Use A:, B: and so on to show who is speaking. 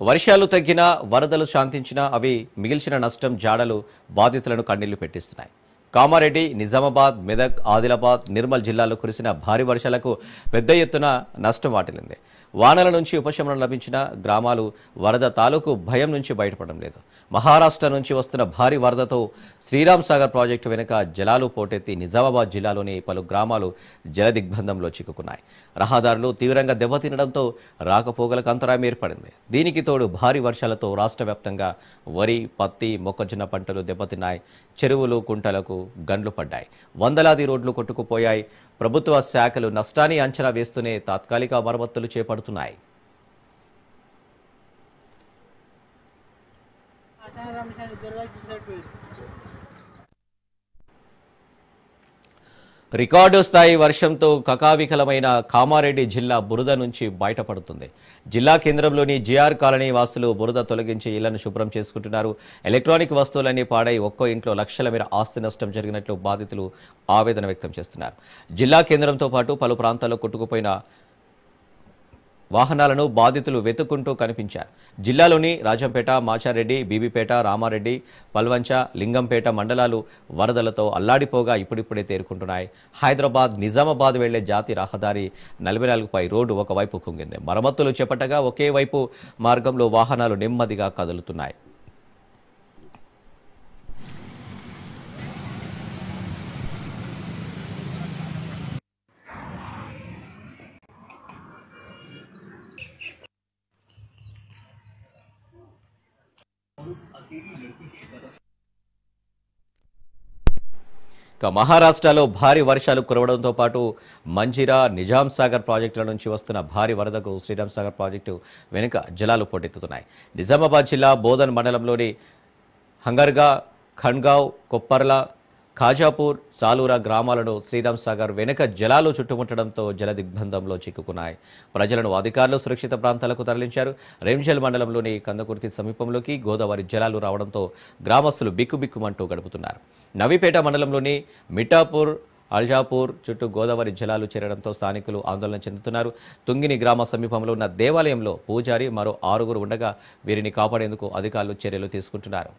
A: వర్షాలు తగ్గినా వరదలు శాంతించినా అవి మిగిల్చిన నష్టం జాడలు బాధితులను కన్నీళ్లు పెట్టిస్తున్నాయి. కామారెడ్డి, నిజామాబాద్, మెదక్, ఆదిలాబాద్, నిర్మల్ జిల్లాల్లో కురిసిన భారీ వర్షాలకు పెద్ద ఎత్తున నష్టం వాటిల్లింది. వానల నుంచి ఉపశమనం లభించిన గ్రామాలు వరద తాలూకు భయం నుంచి బయటపడడం లేదు. మహారాష్ట్ర నుంచి వస్తున్న భారీ వరదతో శ్రీరామ్ సాగర్ ప్రాజెక్టు వెనుక జలాలు పోటెత్తి నిజామాబాద్ జిల్లాలోని పలు గ్రామాలు జలదిగ్బంధంలో చిక్కుకున్నాయి. రహదారులు తీవ్రంగా దెబ్బతినడంతో రాకపోకలకు అంతరాయం ఏర్పడింది. దీనికి తోడు భారీ వర్షాలతో రాష్ట్ర వ్యాప్తంగా వరి, పత్తి, మొక్కజొన్న పంటలు దెబ్బతిన్నాయి. చెరువులు, కుంటలకు గండ్లు పడ్డాయి. వందలాది రోడ్లు కొట్టుకుపోయాయి. ప్రభుత్వ శాఖలు నష్టాన్ని అంచనా వేస్తూనే తాత్కాలిక మరమ్మతులు చేపడుతున్నాయి. రికార్డు స్థాయి వర్షంతో కకావికలమైన కామారెడ్డి జిల్లా బురద నుంచి బయటపడుతుంది. జిల్లా కేంద్రంలోని జిఆర్ కాలనీ వాసులు బురద తొలగించి ఇళ్లను శుభ్రం చేసుకుంటున్నారు. ఎలక్ట్రానిక్ వస్తువులన్నీ పాడై ఒక్కో ఇంట్లో లక్షల మేర ఆస్తి నష్టం జరిగినట్లు బాధితులు ఆవేదన వ్యక్తం చేస్తున్నారు. జిల్లా కేంద్రంతో పాటు పలు ప్రాంతాల్లో కొట్టుకుపోయిన వాహనాలను బాధితులు వెతుక్కుంటూ కనిపించారు. జిల్లాలోని రాజంపేట, మాచారెడ్డి, బీబీపేట, రామారెడ్డి, పల్వంచ, లింగంపేట మండలాలు వరదలతో అల్లాడిపోగా ఇప్పుడిప్పుడే తేరుకుంటున్నాయి. హైదరాబాద్, నిజామాబాద్ వెళ్లే జాతీయ రహదారి 44పై రోడ్డు ఒకవైపు కుంగింది. మరమ్మతులు చేపట్టగా ఒకే వైపు మార్గంలో వాహనాలు నెమ్మదిగా కదులుతున్నాయి. మహారాష్ట్రలో భారీ వర్షాలు కురవడంతో పాటు మంజిరా, నిజాం సాగర్ ప్రాజెక్టుల నుంచి వస్తున్న భారీ వరదకు శ్రీరామ్ సాగర్ ప్రాజెక్టు వెనుక జలాలు పోటెత్తుతున్నాయి. నిజామాబాద్ జిల్లా బోధన్ మండలంలోని హంగర్గా, ఖండ్గావ్, కొప్పర్ల, ఖాజాపూర్, సాలూరా గ్రామాలను శ్రీరామ్ సాగర్ వెనుక జలాలు చుట్టుముట్టడంతో జల దిగ్బంధంలో చిక్కుకున్నాయి. ప్రజలను అధికారులు సురక్షిత ప్రాంతాలకు తరలించారు. రేంజల్ మండలంలోని కందకుర్తి సమీపంలోకి గోదావరి జలాలు రావడంతో గ్రామస్తులు బిక్కుబిక్కుమంటూ గడుపుతున్నారు. నవీపేట మండలంలోని మిఠాపూర్, అల్జాపూర్ చుట్టూ గోదావరి జలాలు చేరడంతో స్థానికులు ఆందోళన చెందుతున్నారు. తుంగిని గ్రామ సమీపంలో ఉన్న దేవాలయంలో పూజారి, మరో 6 ఉండగా వీరిని కాపాడేందుకు అధికారులు చర్యలు తీసుకుంటున్నారు.